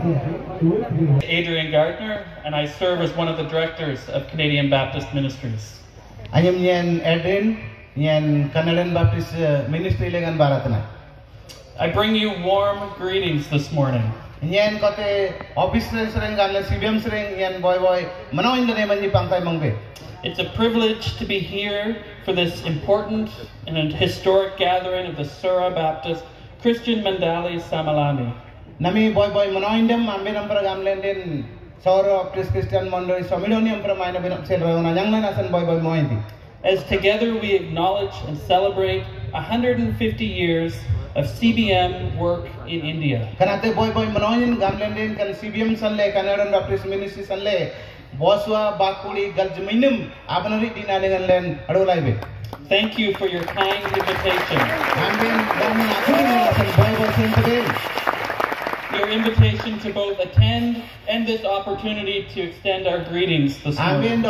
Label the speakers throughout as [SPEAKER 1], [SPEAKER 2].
[SPEAKER 1] Adrian Gardner, and I serve as one of the directors of Canadian Baptist Ministries.
[SPEAKER 2] I am Nyan Adrian, Nyan Canadian Baptist Ministry lengan baratna.
[SPEAKER 1] I bring you warm greetings this morning.
[SPEAKER 2] Nyan kote office sering ganle CBM sering nyan boy mano in the name ni pangkai mangbe.
[SPEAKER 1] It's a privilege to be here for this important and historic gathering of the Sura Baptist Christian Mandali Samalani.
[SPEAKER 2] Nami boy mano indem ambe nampra gamlen den Sura Baptist Christian Mandali Samidoni ampra maina benap sel rauna yang na nasan boy mointi.
[SPEAKER 1] As together we acknowledge and celebrate 150 years of CBM work in India.
[SPEAKER 2] Kanate boy manoin gamlen den kan CBM sanle Canadian Baptist Ministry sanle Boswa Bakuli Galjminum Abanari Dinagan Len Adolaibe.
[SPEAKER 1] Thank you for your kind invitation. Your invitation to both attend and this opportunity to extend our greetings this morning.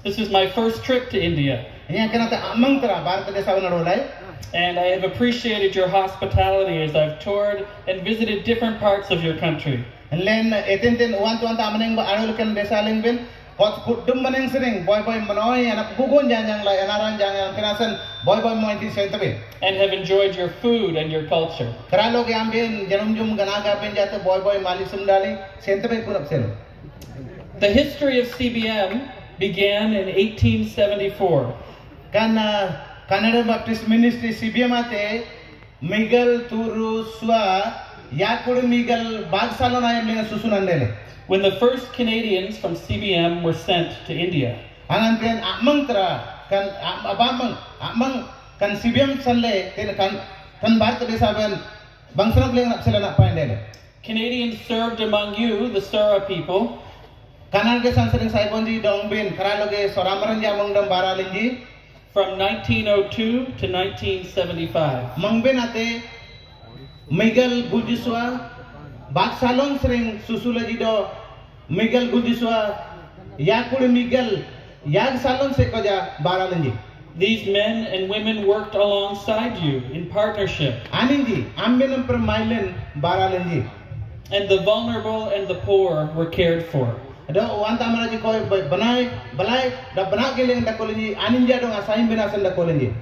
[SPEAKER 1] This is my first trip to India. And I have appreciated your hospitality as I've toured and visited different parts of your country. And have enjoyed your food and your culture. The history of CBM began in 1874.
[SPEAKER 2] Canadian Baptist Ministry CBM ate Miguel Turu Swa Yakudu Miguel Bagsalon ayam dengan susunandele.
[SPEAKER 1] When the first Canadians from CBM were sent to India.
[SPEAKER 2] Angantian amang tra kan amang kan CBM sanle kan Bharat desaban bangsa leng nak sila nak paindele.
[SPEAKER 1] Canadians served among you, the Sura people.
[SPEAKER 2] Kanan ke sansering saibonji dongbin karaloge soramran jamong dam baralinji.
[SPEAKER 1] From 1902 to 1975.
[SPEAKER 2] Mangben ate Miguel Gujiswa Baksalon sering susulaji do Miguel Gujiswa Yakudu Miguel Yag Salon sekoja baralanji.
[SPEAKER 1] These men and women worked alongside you in partnership.
[SPEAKER 2] Aninji ambenam per mailen baralanji.
[SPEAKER 1] And the vulnerable and the poor were cared for.
[SPEAKER 2] Ada wan tamara ji koi banai balai da bana ke leng da kolenji aninja dong asain benasan da kolenji.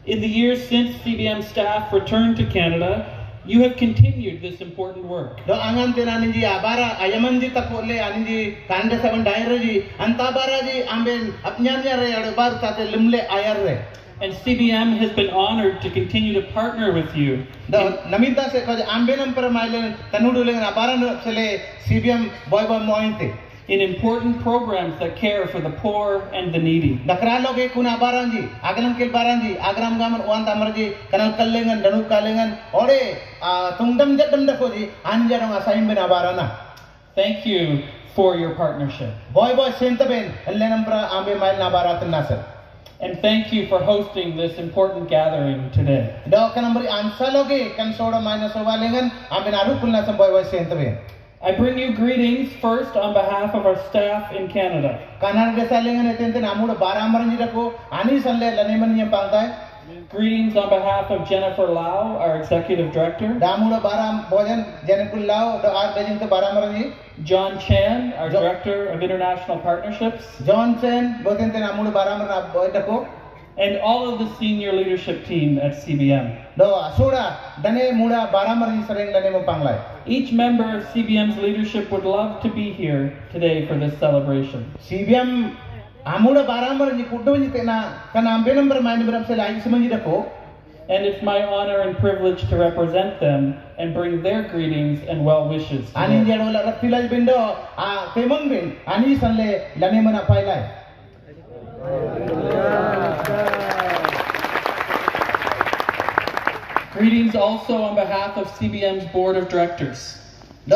[SPEAKER 1] In the years since CBM staff returned to Canada, you have continued this important work.
[SPEAKER 2] Do angan ten aninji abara ayamanji takole aninji kande seven diary antabara ji amben apnyanya re ade bar tate limle ayar re.
[SPEAKER 1] And CBM has been honored to continue to partner with you.
[SPEAKER 2] Do namita se koj ambenam per mailen tanudu leng abara no sele CBM boy mointe.
[SPEAKER 1] In important programs that care for the poor and the needy.
[SPEAKER 2] Dakraloge kuna baranji, agalam kil baranji, agram gaman wan tamarji, kanal kallengan, danu kallengan, ore tungdam jadam dakoji, anjarong asaim ben abarana.
[SPEAKER 1] Thank you for your partnership.
[SPEAKER 2] Boy sentaben, ellenampra ambe mail nabaratan nasar.
[SPEAKER 1] And thank you for hosting this important gathering today.
[SPEAKER 2] Do kanambari ansaloge kan soda minus ovalengan, ambe narupul nasam boy sentaben.
[SPEAKER 1] I bring you greetings first on behalf of our staff in Canada. Greetings on behalf of Jennifer Lau, our Executive Director. John Chan, our Director of International Partnerships. And all of the senior leadership team at CBM. Each member of CBM's leadership would love to be here today for this celebration.
[SPEAKER 2] CBM
[SPEAKER 1] and it's my honor and privilege to represent them and bring their greetings and well wishes. Greetings also on behalf of CBM's Board of Directors.
[SPEAKER 2] Do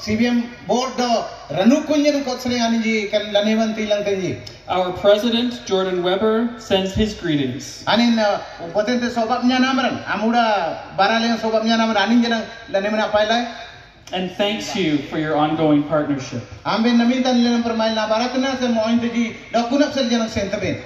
[SPEAKER 2] CBM Board do ranu kunyen ko sering aniji kan lanewan tilang tenji.
[SPEAKER 1] Our President Jordan Weber sends his greetings.
[SPEAKER 2] Anin potente sobabnya namaran amuda baraleng sobabnya namaran anin janang lanewan apailai.
[SPEAKER 1] And thanks you for your ongoing partnership.
[SPEAKER 2] Amben namintan lenam permain na baratna se moin teji do kunap sel janang sentaben.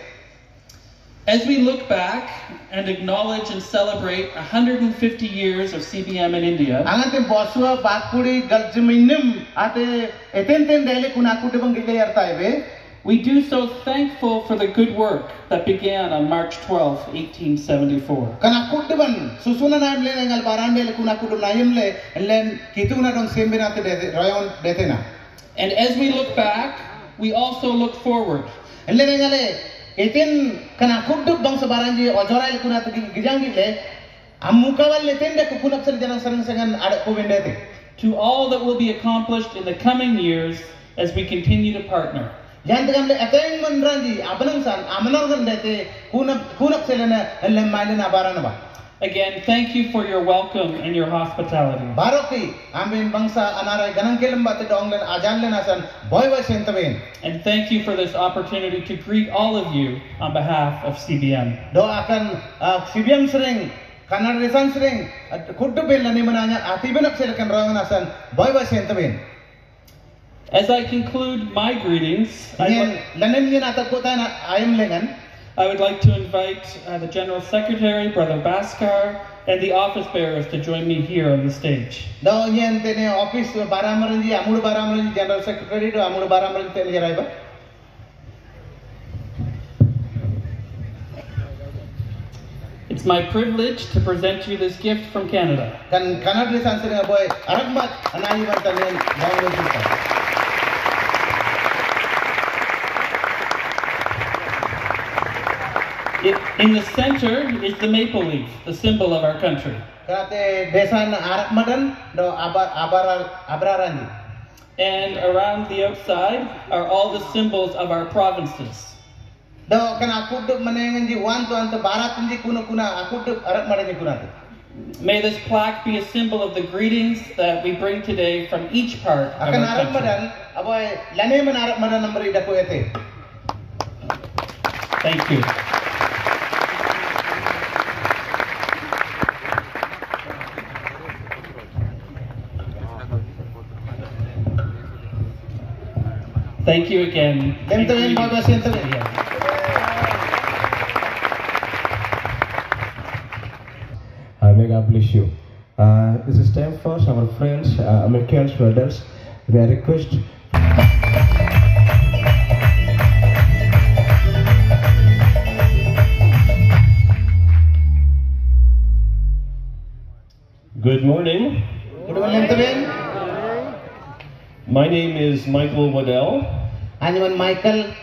[SPEAKER 1] As we look back and acknowledge and celebrate 150 years of CBM in India,
[SPEAKER 2] Angate boswa bakuri galjiminum ate etenten daily kunakutu bang gile yartaibe.
[SPEAKER 1] we do so thankful for the good work that began on March 12, 1874.
[SPEAKER 2] Kana kutuban susuna na imle ngal barande le kunakutu na imle len kituna dong sembina te rayon detena.
[SPEAKER 1] And as we look back, we also look forward.
[SPEAKER 2] Len ngale etin kana kutu bang sabaranji ojora le kunatu gijangi le amukawal le tende ku kunak sel janang sarang sangan ada ko bendete.
[SPEAKER 1] To all that will be accomplished in the coming years as we continue to partner.
[SPEAKER 2] Jangan le ateng manranji abanang san amanang dete kunak selena le mailena barana ba.
[SPEAKER 1] Again, thank you for your welcome and your hospitality.
[SPEAKER 2] Baroki amin bangsa anarai ganang kelemba te donglen ajanlen asan boy sentaben.
[SPEAKER 1] And thank you for this opportunity to greet all of you on behalf of CBM.
[SPEAKER 2] Do akan CBM sering kanar resan sering kudu bel nani mananya atiben akselakan rawan asan boy sentaben.
[SPEAKER 1] As I conclude my greetings,
[SPEAKER 2] Lanem yen atakota na ayam lengan.
[SPEAKER 1] I would like to invite the General Secretary, Brother Bhaskar, and the office bearers to join me here on the stage.
[SPEAKER 2] Do yen tene office baramaranji amul baramaranji General Secretary do amul baramaranji tene jaraiba.
[SPEAKER 1] It's my privilege to present you this gift from Canada.
[SPEAKER 2] Kan kanar resan sering boy aragmat anayi bantanen banglo.
[SPEAKER 1] In the center is the maple leaf, the symbol of our country.
[SPEAKER 2] Karate desan arak madan do abraranji.
[SPEAKER 1] And around the outside are all the symbols of our provinces.
[SPEAKER 2] Do kan aku duk menenganji wan to anta baratunji kuna aku duk arak madanji kunatu.
[SPEAKER 1] May this plaque be a symbol of the greetings that we bring today from each part of
[SPEAKER 2] Akan
[SPEAKER 1] our
[SPEAKER 2] arak
[SPEAKER 1] country.
[SPEAKER 2] madan aboy lane man arak madan number ida ko ete.
[SPEAKER 1] Thank you. Thank you again.
[SPEAKER 2] Dem to en baga sento.
[SPEAKER 3] May God bless you. This is time for our friends, Americans, brothers. We request.
[SPEAKER 4] Good morning.
[SPEAKER 2] Good morning to ben.
[SPEAKER 4] My name is Michael Waddell,
[SPEAKER 2] Anyone Michael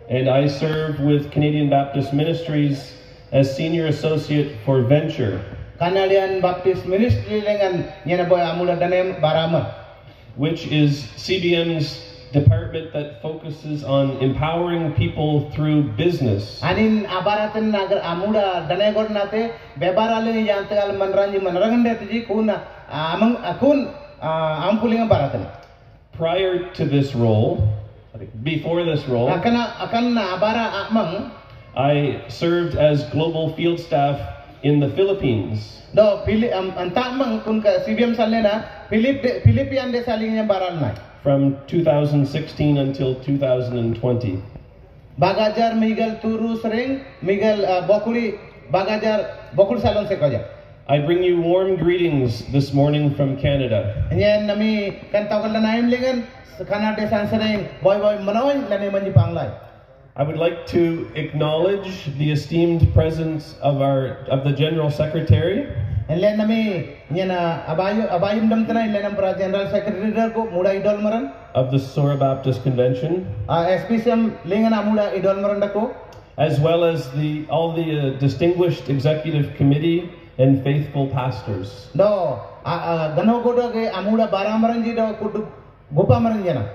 [SPEAKER 4] and I serve with Canadian Baptist Ministries as Senior Associate for Venture,
[SPEAKER 2] Canadian Baptist Ministry dengan nyana boy amula danem barama.
[SPEAKER 4] which is CBM's department that focuses on empowering people through business.
[SPEAKER 2] Anin abaratan nagar amuda danay god nate bebarale ni jantagal manranji manragande tiji kuna amang akun ampulinga baratan.
[SPEAKER 4] Prior to this role, before this role,
[SPEAKER 2] Akan abara amang
[SPEAKER 4] I served as global field staff in the Philippines.
[SPEAKER 2] do pili antamang kun ka CBM salena Philippine de salingnya baral na.
[SPEAKER 4] From 2016 until 2020.
[SPEAKER 2] Bagajar Miguel Turu sering Miguel Bokuli Bagajar Bokul salon sekoja.
[SPEAKER 4] I bring you warm greetings this morning from Canada.
[SPEAKER 2] Nyen nami kan tawal na naim lingan Canada san sering boy manoy lani manji panglay.
[SPEAKER 4] I would like to acknowledge the esteemed presence of the General Secretary,
[SPEAKER 2] Len nami nyana abayum dam tanay lenam pra General Secretary ko muda idol maran
[SPEAKER 4] of the Sora Baptist Convention,
[SPEAKER 2] SPCM lingan amuda idol maran dako
[SPEAKER 4] as well as all the distinguished executive committee and faithful pastors.
[SPEAKER 2] do gano godo ke amuda baramaran ji do kudu gopa maran jana.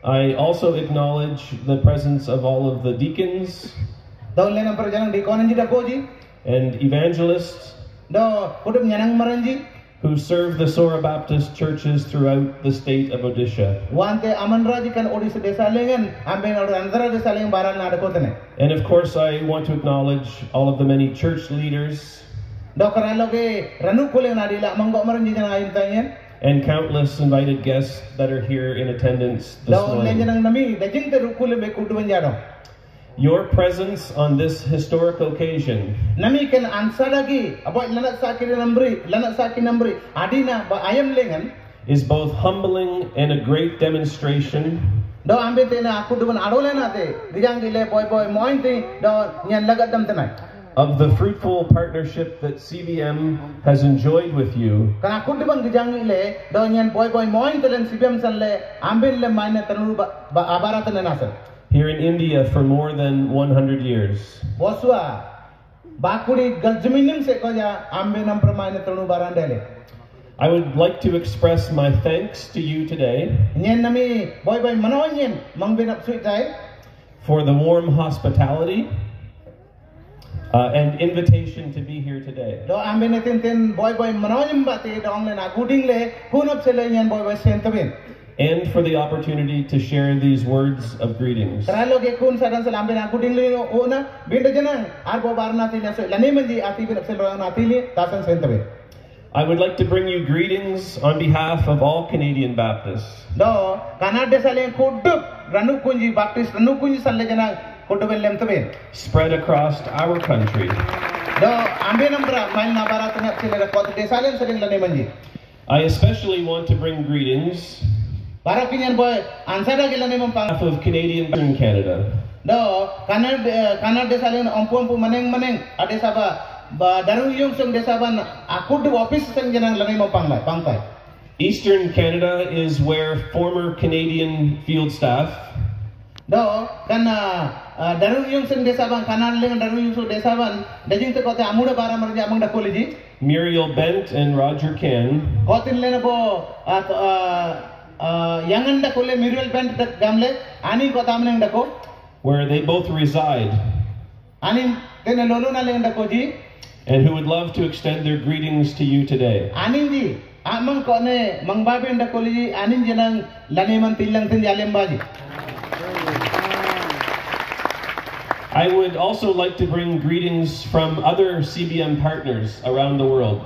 [SPEAKER 4] I also acknowledge the presence of all of the deacons
[SPEAKER 2] Do lenam pra janang di konan ji dako ji
[SPEAKER 4] and evangelists
[SPEAKER 2] do kudu nyanang maran ji
[SPEAKER 4] who serve the Sora Baptist churches throughout the state of Odisha.
[SPEAKER 2] wante amanra ji kan odisha desa lengan amben odu andhra desa lengan baral na dako tane.
[SPEAKER 4] And of course, I want to acknowledge all of the many church leaders
[SPEAKER 2] Do karalo ke ranu kule na dila manggo maran ji jana ayin tanyen.
[SPEAKER 4] and countless invited guests that are here in attendance this
[SPEAKER 2] Do
[SPEAKER 4] morning.
[SPEAKER 2] lenjanang nami dajing te rukule be kudu banjado.
[SPEAKER 4] Your presence on this historic occasion
[SPEAKER 2] Nami ken answer lagi abo lanak saki nambri adina ba ayam lengan
[SPEAKER 4] is both humbling and a great demonstration
[SPEAKER 2] do ambe tena aku duban adolena te dijang dile boy moin te do nyan lagat dam tenai
[SPEAKER 4] of the fruitful partnership that CBM has enjoyed with you
[SPEAKER 2] kana aku duban dijang dile do nyan boy moin telen CBM sanle ambe le maine tanu ba abarat nasa
[SPEAKER 4] here in India for more than 100 years.
[SPEAKER 2] Boswa bakuri galjminim se koja ambe nam pramaine tanu barandele.
[SPEAKER 4] I would like to express my thanks to you today for the warm hospitality and invitation to be here today. And for the opportunity to share these words of greetings. I would like to bring you greetings on behalf of all Canadian Baptists. Spread across our country. I especially want to bring greetings on behalf of Canadian in Canada. Eastern Canada is where former Canadian field staff Muriel Bent and Roger Can where they both reside and who would love to extend their greetings to you today. I would also like to bring greetings from other CBM partners around the world.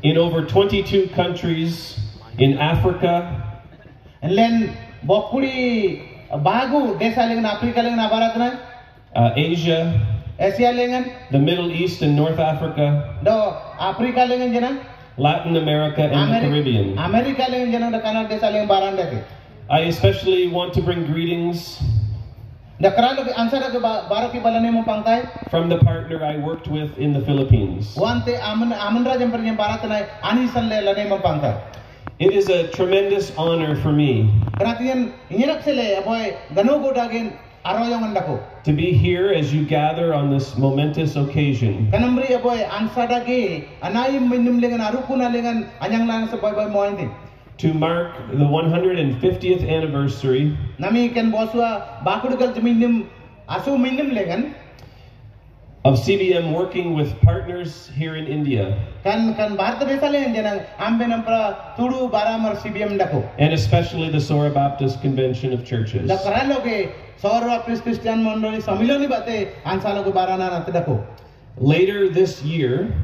[SPEAKER 4] In over 22 countries in Africa, Asia, the Middle East and North Africa, Latin America and the Caribbean. I especially want to bring greetings from the partner I worked with in the Philippines. It is a tremendous honor for me to be here as you gather on this momentous occasion. To mark the 150th anniversary of CBM working with partners here in India, and especially the Sora Baptist Convention of Churches. Later this year,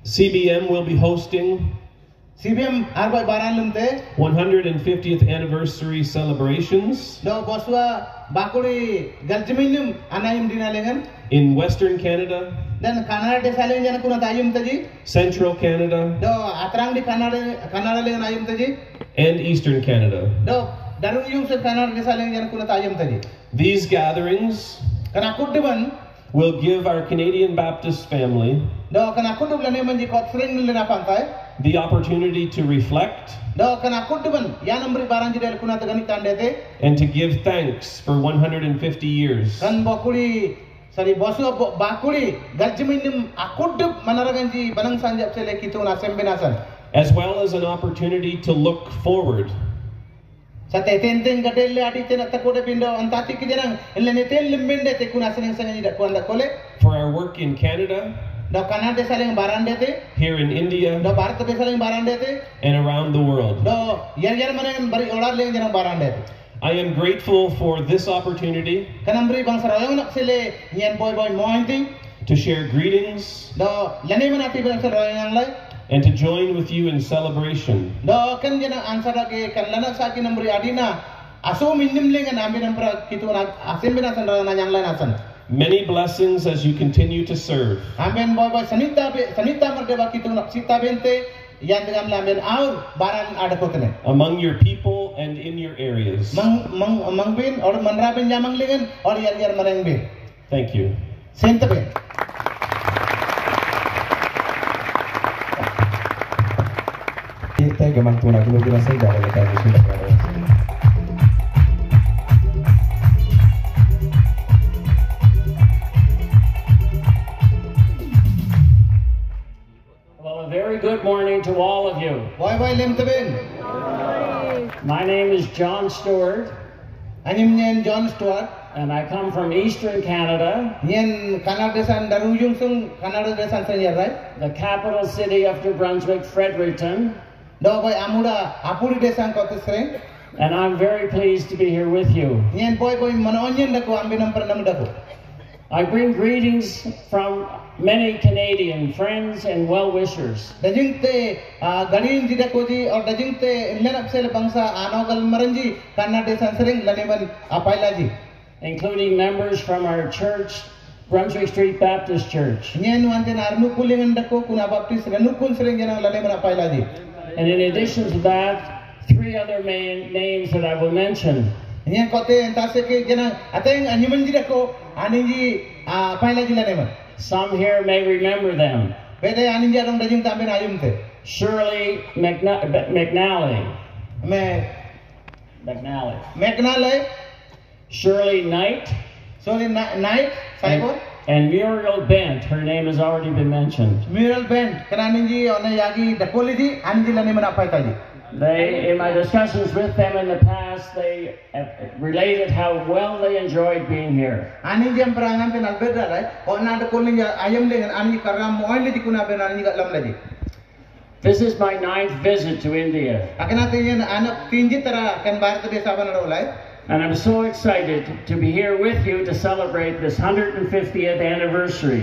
[SPEAKER 4] CBM will be hosting 150th anniversary celebrations in Western Canada, Central Canada, and Eastern Canada. These gatherings will give our Canadian Baptist family the opportunity to reflect and to give thanks for 150 years. As well as an opportunity to look forward for our work in Canada, here in India, and around the world. I am grateful for this opportunity to share greetings and to join with you in celebration.
[SPEAKER 2] Do kan jana ansara ke kan lana sa ki namri adina aso minnim lengan ambi nampra kitu na asembina sandra na yang lana san.
[SPEAKER 4] Many blessings as you continue to serve.
[SPEAKER 2] Amen boy sanita merdeba kitu na sita bente yan dengan lamen aur baran ada kotene.
[SPEAKER 4] Among your people and in your areas.
[SPEAKER 2] Mang bin or manra bin jamang lengan or yar marang bin.
[SPEAKER 4] Thank you.
[SPEAKER 2] Senta bin.
[SPEAKER 3] Kita gaman tuna dulu kita saya dah ada kami.
[SPEAKER 5] Well, a very good morning to all of you.
[SPEAKER 2] Boy lem tabin.
[SPEAKER 5] My name is John Stewart.
[SPEAKER 2] Anim nyen John Stewart.
[SPEAKER 5] And I come from Eastern Canada.
[SPEAKER 2] Nyen Canada desan darujung sung Canada desan sanyar right?
[SPEAKER 5] The capital city of New Brunswick, Fredericton.
[SPEAKER 2] Do boy amuda apuri desan kotisre.
[SPEAKER 5] And I'm very pleased to be here with you.
[SPEAKER 2] Nyen boy manonyen dako ambinam pranam dako.
[SPEAKER 5] I bring greetings from many Canadian friends and well-wishers.
[SPEAKER 2] Dajingte gadin jida koji or dajingte lenap sel bangsa anogal maranji Canada desan sering laneman apailaji.
[SPEAKER 5] Including members from our church, Brunswick Street Baptist Church.
[SPEAKER 2] And in
[SPEAKER 5] addition to that, 3 other main names that I will mention. Some here may remember them. Shirley McNally. Shirley Knight. And Muriel Bent. Her name has already been mentioned.
[SPEAKER 2] Muriel Bent.
[SPEAKER 5] In my discussions with them in the past, they related how well they enjoyed being here. This is my 9th visit to India. And I'm so excited to be here with you to celebrate this 150th anniversary.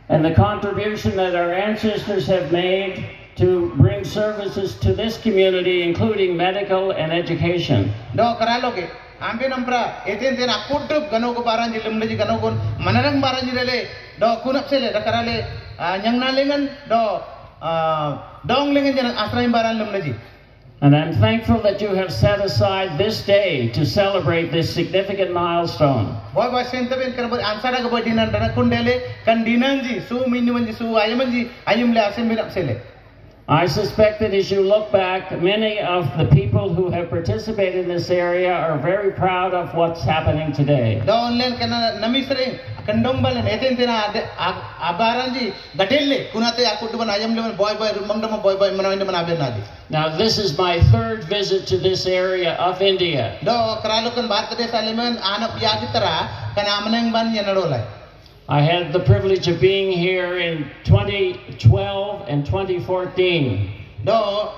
[SPEAKER 5] And the contribution that our ancestors have made to bring services to this community, including medical and education.
[SPEAKER 2] Ambe nampra eten ten akutup gano ko baranji lemleji gano kon manarang baranji lele do kunap sele da karale nyangna lengan do dong lengan jangan asraim baran lemleji.
[SPEAKER 5] And I'm thankful that you have set aside this day to celebrate this significant milestone.
[SPEAKER 2] Boy sentaben karbo ansara ko dinan dana kundele kan dinanji su minnumanji su ayamanji ayumle asem binap sele.
[SPEAKER 5] I suspect that as you look back, many of the people who have participated in this area are very proud of what's happening today. Now this is my 3rd visit to this area of India. I had the privilege of being here in 2012 and 2014.
[SPEAKER 2] Now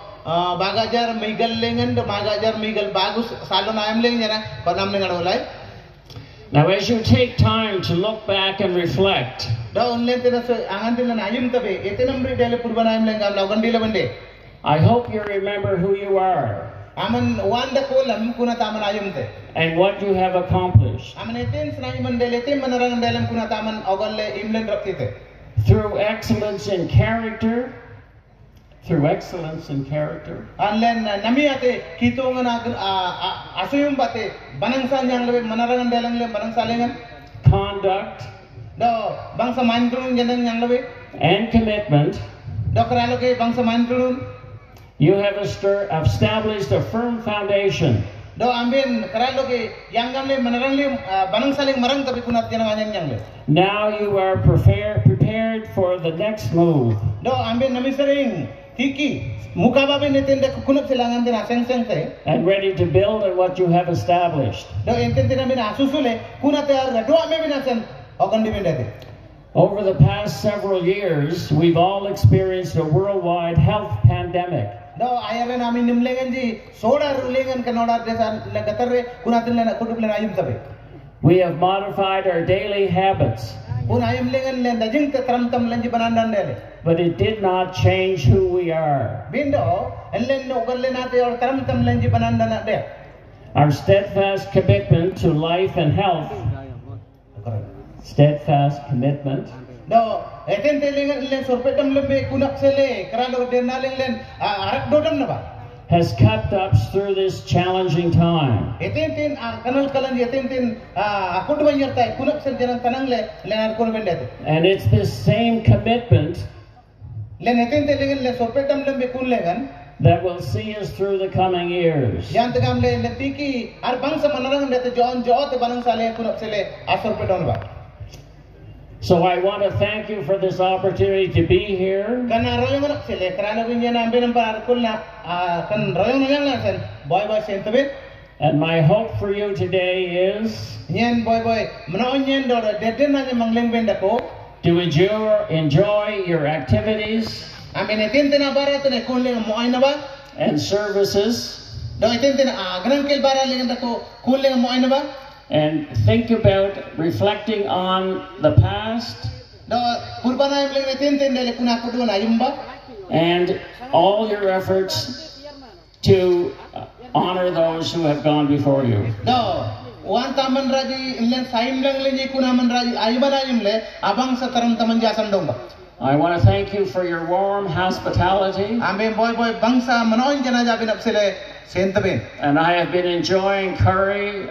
[SPEAKER 5] as you take time to look back and reflect, I hope you remember who you are and what you have accomplished. Through excellence in character, conduct, and commitment. You have established a firm foundation. Now you are prepared for the next move. And ready to build on what you have established. Over the past several years, we've all experienced a worldwide health pandemic.
[SPEAKER 2] do ayare nami nimlengan ji soda rulengan kanodar desa lagatarre kunatin lena kudup lena ayum sabe.
[SPEAKER 5] We have modified our daily habits,
[SPEAKER 2] Pun ayum lengan len dajing te tram tam lanji banandan dele.
[SPEAKER 5] but it did not change who we are.
[SPEAKER 2] Bindo len no galle nate or tram tam lanji banandan de.
[SPEAKER 5] Our steadfast commitment to life and health, steadfast commitment,
[SPEAKER 2] Do eten te len sorpetam lembe kunak sele kralo denaling len arak dodam na ba.
[SPEAKER 5] has kept us through this challenging time.
[SPEAKER 2] Eten kanal kalan eten akud banyartai kunak sel jaran tanang le len ar kon bende.
[SPEAKER 5] And it's this same commitment
[SPEAKER 2] Len eten te len sorpetam lembe kun lengan
[SPEAKER 5] that will see us through the coming years.
[SPEAKER 2] Yan tegam le tiki ar bangsa manarang le te jon jo te banang sale kunak sele asor pedon ba.
[SPEAKER 5] So I want to thank you for this opportunity to be here.
[SPEAKER 2] Kana royong nak sele karana kunyan ambil nampak arkul na kan royong nang lang sen boy sentebet.
[SPEAKER 5] And my hope for you today is
[SPEAKER 2] Nyen boy menaon nyen do deden na mangleng benda ko.
[SPEAKER 5] to enjoy your activities
[SPEAKER 2] Amin eten tena barat ne kun leng mo ay na ba?
[SPEAKER 5] and services,
[SPEAKER 2] Do eten tena ganang kel bara leng ko kun leng mo ay na ba?
[SPEAKER 5] and think about reflecting on the past
[SPEAKER 2] Do purbana leng eten le kuna ko do na yumba.
[SPEAKER 5] and all your efforts to honor those who have gone before you.
[SPEAKER 2] Do wan taman raji len saim lang le kuna man raji ayuban ayum le abang sa taram taman jasan dong ba.
[SPEAKER 5] I want to thank you for your warm hospitality,
[SPEAKER 2] Ambe boy bangsa manoin jana jabi napsele sentebin.
[SPEAKER 5] and I have been enjoying curry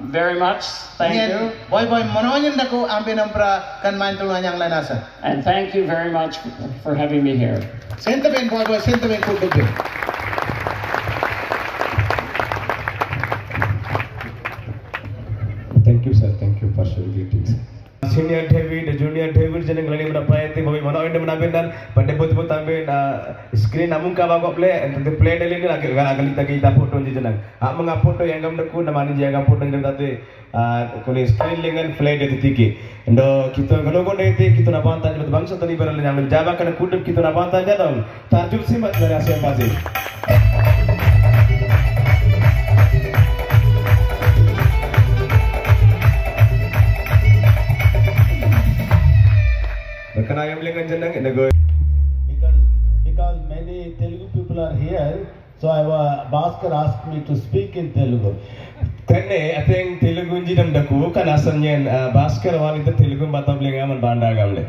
[SPEAKER 5] very much. Thank you.
[SPEAKER 2] Boy manoin dako ambe nampra kan main tulungan yang lain asa.
[SPEAKER 5] And thank you very much for having me here.
[SPEAKER 2] Sentebin boy sentebin kudu.
[SPEAKER 3] Thank you, sir. Thank you for sharing greetings. Senior David, Junior David, jangan ngelani berapa itu, bagi mana orang mana benar, pada betul-betul ambil screen namun kau bawa play, entah play dari ni lagi kita foto je jangan. Menga foto yang kamu dekut, nama ni jangan foto yang tadi, kalau screen lengan play dari tiki. Ando kita kalau kau nanti kita nak bantai, betul bangsa tadi berlalu yang menjawab kerana kudu kita nak bantai jadam. Tarjul simat dari Asia Pasir.
[SPEAKER 6] Because many Telugu people are here, so Bhaskar asked me to speak in Telugu.
[SPEAKER 3] I think Telugu jidam daku kan asalnya Bhaskar wanita Telugu batam lengaman bandagam le.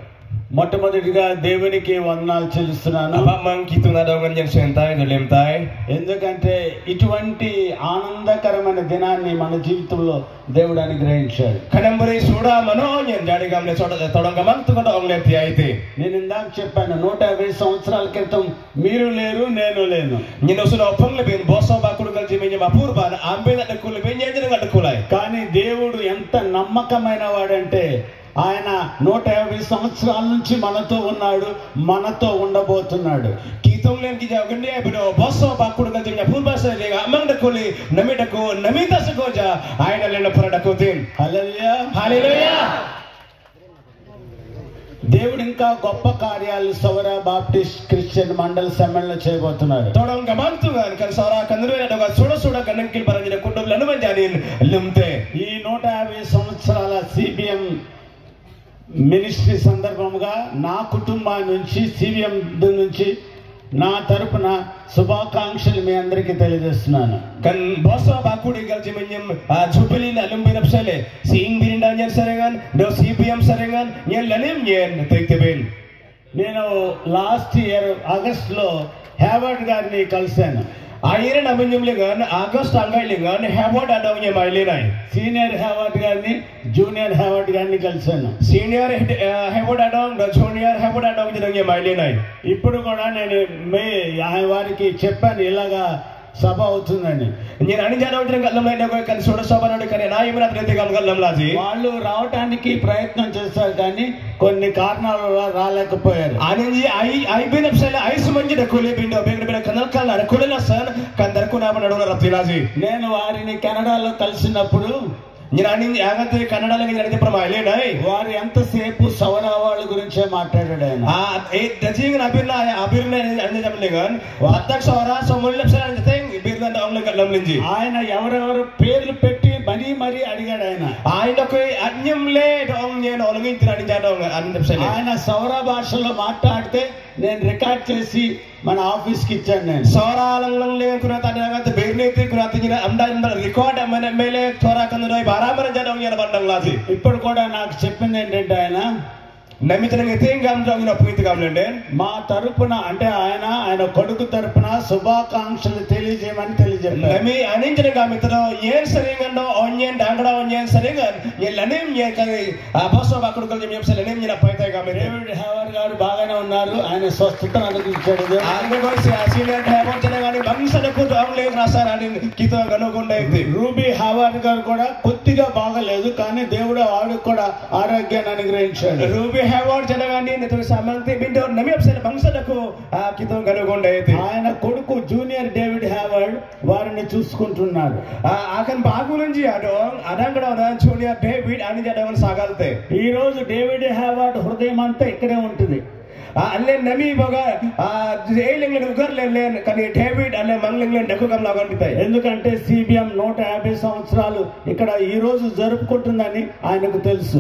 [SPEAKER 6] మొట్టమొదటిగా దేవునికి వందనాలు చెల్లిస్తున్నాను.
[SPEAKER 3] Apamang kita nadawangan yang sentai dalemtai.
[SPEAKER 6] ఎందుకంటే ఇటువంటి ఆనందకరమైన దినాన్ని మన జీవితంలో దేవుడు అనుగ్రహించాడు.
[SPEAKER 3] Kanambari suda manonyan jadi gamle todong gamang tu kada ongle tiaite.
[SPEAKER 6] నేను ఇందాక చెప్పాను 150 సంవత్సరాల క్రితం మీరు లేరు నేను లేను.
[SPEAKER 3] Nyino suda opang lebih boso bakul kalji menye mapurban ambil ada kul lebih nyenye dengan ada kulai.
[SPEAKER 6] కానీ దేవుడు ఎంత నమ్మకమైన వాడంటే ఆయన 150 సంవత్సరాల నుంచి మనతో ఉన్నాడు, మనతో ఉండబోతున్నాడు.
[SPEAKER 3] Kitong len kijau gende bedo boso bakul kalji menye purban lega amang ada kuli nami daku namita sekoja aina lena para dakutin.
[SPEAKER 6] హల్లెలూయా
[SPEAKER 3] Haleluya.
[SPEAKER 6] దేవుడు ఇంకా గొప్ప కార్యాలు సౌర బాప్టిస్ట్ క్రిస్టియన్ మండల సమ్మేళనలో చేయబోతున్నారు.
[SPEAKER 3] Todong gamantungan kan saura kanduwe adoga suda ganangkil barangina kundum lanu manjanin lumte.
[SPEAKER 6] ఈ 150 సంవత్సరాల CBM ministry సందర్భంగా నా కుటుంబం నుంచి సిబిఎం నుంచి నా తరపున శుభాకాంక్షలు మీ అందరికీ తెలియజేస్తున్నాను.
[SPEAKER 3] Kan boso bakudi galji menyem jubili na lumbin apsale sing birinda nyen sarengan do CPM sarengan nyen lanim nyen tektebin.
[SPEAKER 6] నేను లాస్ట్ ఇయర్ ఆగస్టులో హేవర్డ్ గారిని కలిశాను.
[SPEAKER 3] Akhirnya namanya lengan Agust tanggal lengan Heward adanya mailenai.
[SPEAKER 6] Senior Heward గారిని junior Haywards గారిని కలిశాను.
[SPEAKER 3] Senior Heward adong dan junior Heward adong jenenge mailenai.
[SPEAKER 6] ఇప్పుడు కూడా నేను వారికి చెప్పాను ఇలాగా సభ అవుతుందని.
[SPEAKER 3] Nyen ani jana udren kallam lain ko kan soda soba nodi kan na yimna trete kam kallam laji.
[SPEAKER 6] వాళ్ళు రావడానికి ప్రయత్నం చేశారు కానీ కొన్ని కారణాల వల్ల రాలేకపోయారు.
[SPEAKER 3] Ani ai bin apsale ai sumanji de kule bindo begde bena kanal kala kule na san kan darku na banadona rapti laji.
[SPEAKER 6] నేను వారిని కెనడాలో కలిసినప్పుడు వారు ఎంతసేపు సవరా వాళ్ళ గురించే మాట్లాడాడు ఆయన ఎవరెవరు పేర్లు పెట్టి మరీ అడిగాడు ఆయన సౌరా భాషలో మాట్లాడితే నేను రికార్డ్ చేసి మన ఆఫీస్ కి ఇచ్చాను. నేను ఇప్పుడు కూడా నాకు చెప్పింది ఏంటంటే ఆయన మా తరపున అంటే ఆయన కొడుకు తరపున శుభాకాంక్షలు తెలియజేయమని తెలియజేయాలి. డేవిడ్ హేవర్ గారు బాగానే ఉన్నారు, ఆయన స్వస్థతను అనుగ్రహించాడు. రూబీ హేవర్ గారు కూడా కొద్దిగా బాగలేదు, కానీ దేవుడు ఆవిడకు కూడా ఆరోగ్యాన్ని అనుగ్రహించాడు. రూబీ ఆయన కొడుకు జూనియర్ డేవిడ్ హేవర్డ్ వారిని చూసుకుంటున్నారు. ఈ రోజు డేవిడ్ హేవర్డ్ హృదయం అంతా ఇక్కడే ఉంటుంది. ఎందుకంటే సిబిఎం 150 సంవత్సరాలు ఇక్కడ ఈ రోజు జరుపుకుంటుందని ఆయనకు తెలుసు.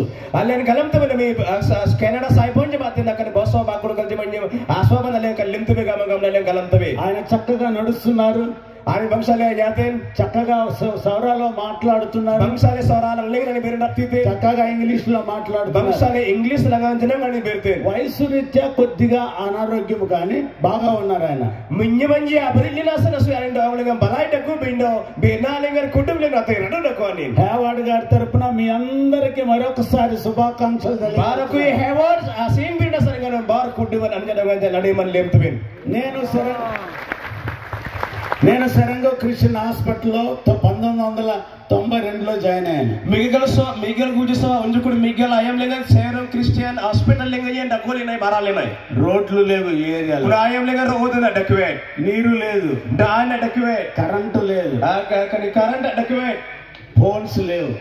[SPEAKER 6] ఆయన చక్కగా నడుస్తున్నారు, చక్కగా సౌరాలో మాట్లాడుతున్నారు, చక్కగా ఇంగ్లీష్ లో మాట్లాడుతున్నారు. వయసు రీత్యా కొద్దిగా అనారోగ్యం కానీ బాగా ఉన్నారు. ఆయన హేవార్డ్ గారి తరపున మీ అందరికి మరొకసారి శుభాకాంక్షలు. నేను సరంగో క్రిస్టియన్ హాస్పిటల్లో 1992లో జాయిన్ అయ్యాను. రోడ్లు లేవు ఈ ఏరియాలో, నీరు లేదు, కరెంటు లేదు, ఫోన్స్ లేవు.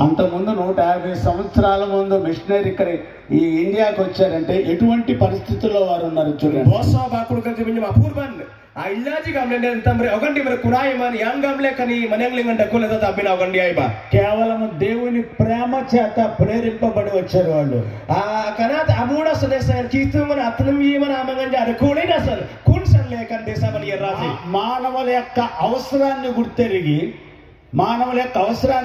[SPEAKER 6] అంతకుముందు 150 సంవత్సరాల ముందు మిషనరీ ఇక్కడ ఈ ఇండియాకి వచ్చారంటే ఎటువంటి పరిస్థితుల్లో వారు ఉన్నారు చూడండి. కేవలం దేవుని ప్రేమ చేత ప్రేరింపబడి వచ్చారు వాళ్ళు. మానవుల యొక్క అవసరాన్ని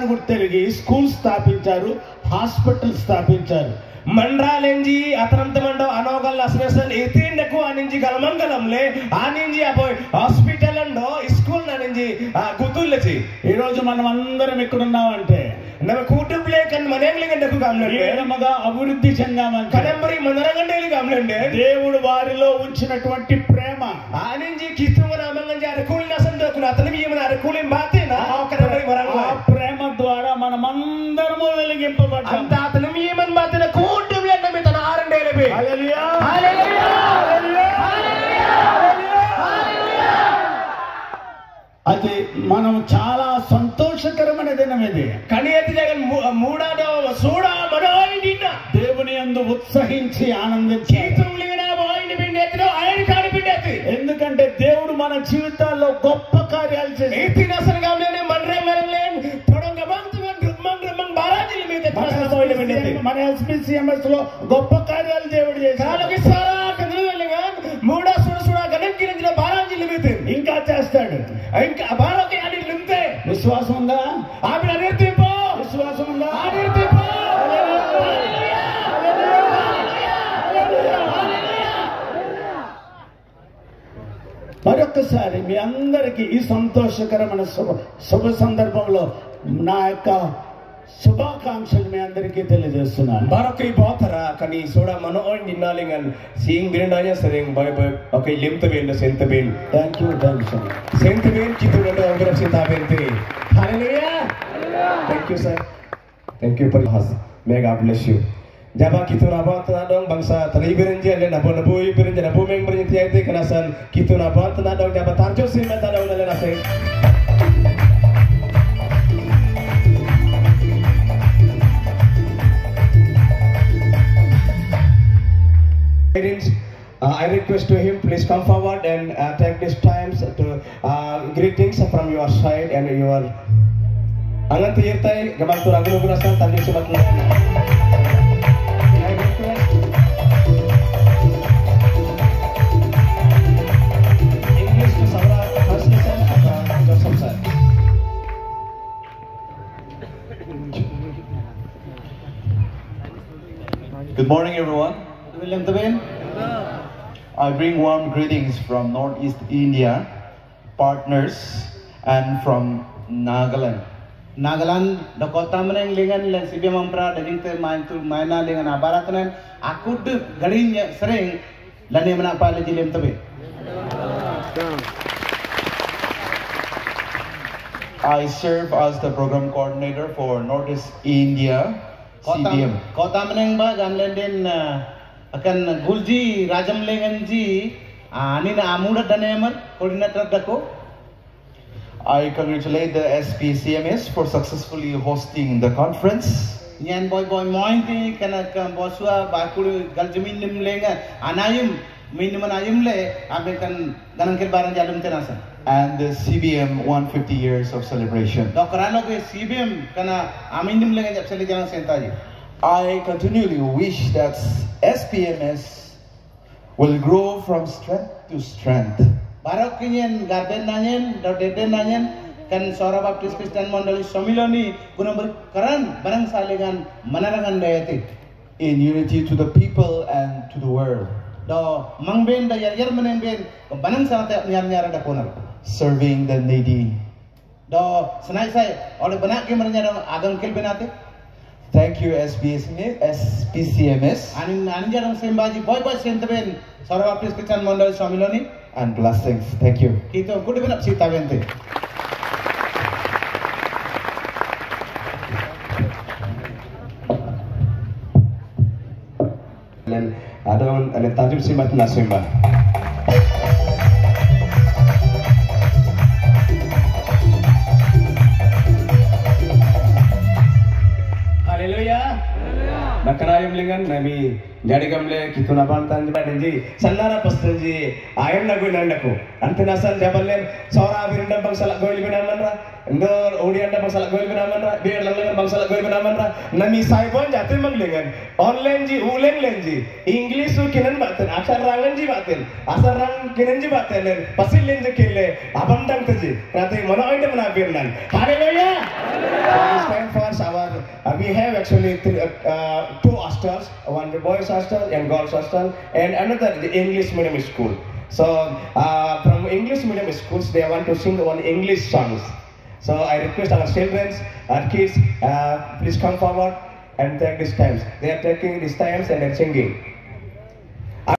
[SPEAKER 6] గుర్తెరిగి స్కూల్ స్థాపించారు, హాస్పిటల్ స్థాపించారు.
[SPEAKER 3] మండ్రాలెంజి అతనంత మండో అనోగల్ అసలు ఎతిండకు అనించి గలమంగలంలే ఆనించి అపోయి హాస్పిటల్ అండో స్కూల్ అనించి గుతుల్లచి.
[SPEAKER 6] ఈ రోజు మనం అందరం ఎక్కడున్నామంటే
[SPEAKER 3] ನಮ್ಮ ಕುಟುಂಬಲೇ ಕನ್ ಮನೆಗಳಿಗಂಡకు
[SPEAKER 6] కామలుగా అభివృద్ధి చెందామని
[SPEAKER 3] కడంబరి మనరగండేలి కామలండే
[SPEAKER 6] దేవుడు వారిలో ఉంచినటువంటి ప్రేమ
[SPEAKER 3] ఆనించి కిత్తుమన అమంగంజి అరకులిన సందకున అతని యమన అరకులిం బాతేనా కడంబరి మరంగ
[SPEAKER 6] ఆ ప్రేమ ద్వారా మనమందరము వెలిగింపబడ్డాం.
[SPEAKER 3] అంత అతని యమన బాతేన కుటుంబలే నమ్మి తన ఆరండేలబే.
[SPEAKER 6] హల్లెలూయా
[SPEAKER 3] హల్లెలూయా హల్లెలూయా
[SPEAKER 6] హల్లెలూయా. అది మనం చాలా సంతోషకరమైన దినం ఇది.
[SPEAKER 3] కనియతి జగన్ మూడాడో సూడా మనోని నిన్న
[SPEAKER 6] దేవుని యందు ఉత్సహించి ఆనందించి ఎందుకంటే దేవుడు మన జీవితాల్లో గొప్ప కార్యాలు చేసి మన ఎస్పీసీఎంఎస్ లో గొప్ప కార్యాలు దేవుడు చేశారు. ఇంకా చేస్తాడు.
[SPEAKER 3] ఇంకా బారోకి అని లింతే
[SPEAKER 6] విశ్వాసం ఉందా?
[SPEAKER 3] ఆమె అనిర్తిపో
[SPEAKER 6] విశ్వాసం ఉందా?
[SPEAKER 3] అనిర్తిపో.
[SPEAKER 6] మరొకసారి మీ అందరికీ ఈ సంతోషకరమైన శుభ సందర్భంలో నా యొక్క శుభాకాంక్షలు మీ అందరికీ తెలియజేస్తున్నాను.
[SPEAKER 3] బారోకి బాతరా కని సోడా మనోన్ నిన్నాలింగన్ సీయింగ్ బిరిండాయ సరింగ్ బై బై ఓకే లింతబేన్ సెంతబేన్.
[SPEAKER 6] థాంక్ యూ
[SPEAKER 3] సెంతబేన్ కితుడో అంగర సితాబేంతే. Hallelujah thank you sir thank you for his may God bless you. Jaba kitu nabat nadong bangsa tali berenje le nabo berenje nabo meng berenje tiate kenasan kitu nabat nadong jaba tarjo sin nadong le nase. request to him, please come forward and take this time to greetings from your side and your angan tirtai gamal tu ragu gurasan tadi sebat I request English to Saura translation Joseph sir.
[SPEAKER 7] Good morning, everyone. I bring warm greetings from Northeast India, partners, and from Nagaland.
[SPEAKER 2] Nagaland, Dakota meneng lingan len CBM Ampra daging te main tu maina lingan abaratanan aku de garinya sering lani mana pa lejilem tabe.
[SPEAKER 7] I serve as the program coordinator for Northeast India CBM.
[SPEAKER 2] Kota meneng ba gamlen din akan Gulji Rajam lengan ji ani na amuda danemer coordinator dako.
[SPEAKER 7] I congratulate the SPCMS for successfully hosting the conference.
[SPEAKER 2] Nyan boy mointi kana boswa bakul galjamin nim lenga anayum minum anayum le abekan ganangkil barang jalum tenasan.
[SPEAKER 7] And the CBM 150 years of celebration.
[SPEAKER 2] Dokrano ke CBM kana aminim lenga jab sele jalan sentaji.
[SPEAKER 7] I continually wish that SPMS will grow from strength to strength.
[SPEAKER 2] Barok kinyen garden nanyen, deden nanyen, kan Saura Baptist Christian Mondali Somiloni guna berkeran barang salingan menarangan dayati.
[SPEAKER 7] In unity to the people and to the world.
[SPEAKER 2] Do mangben da yar menengben banang sangat nyar da konar.
[SPEAKER 7] Serving the needy.
[SPEAKER 2] Do senai sai oleh benak ke merenya do agang kel benate.
[SPEAKER 7] Thank you SPCMS.
[SPEAKER 2] Ani jarang sembaji boy sentben Saura Baptist Christian Mondali Somiloni.
[SPEAKER 7] And blessings. Thank you.
[SPEAKER 2] Kita good benap sita bente.
[SPEAKER 3] Dan ada tajam simat nasimba. Haleluya. Nakanayam lingan nami jadi gamle kita nabantan jadi sannara pastanji ayam nagu nandaku antinasal jaballen Saura abirundam bangsalak goil binamanra ndor odianda bangsalak goil binamanra biar langlangan bangsalak goil binamanra nami saibon jatuh manglingan online ji ulen lenji English su kinan baten asar rangan ji baten asar rang kinan ji baten pasil lenji kille abandang teji rati mana oinde mana birnan haleluya. It's time for our we have actually two hostels, one boys hostel and girls hostel, and another the English medium school. So from English medium schools, they want to sing one English songs. So I request our children, our kids, please come forward and take these times. They are taking these times and they're singing.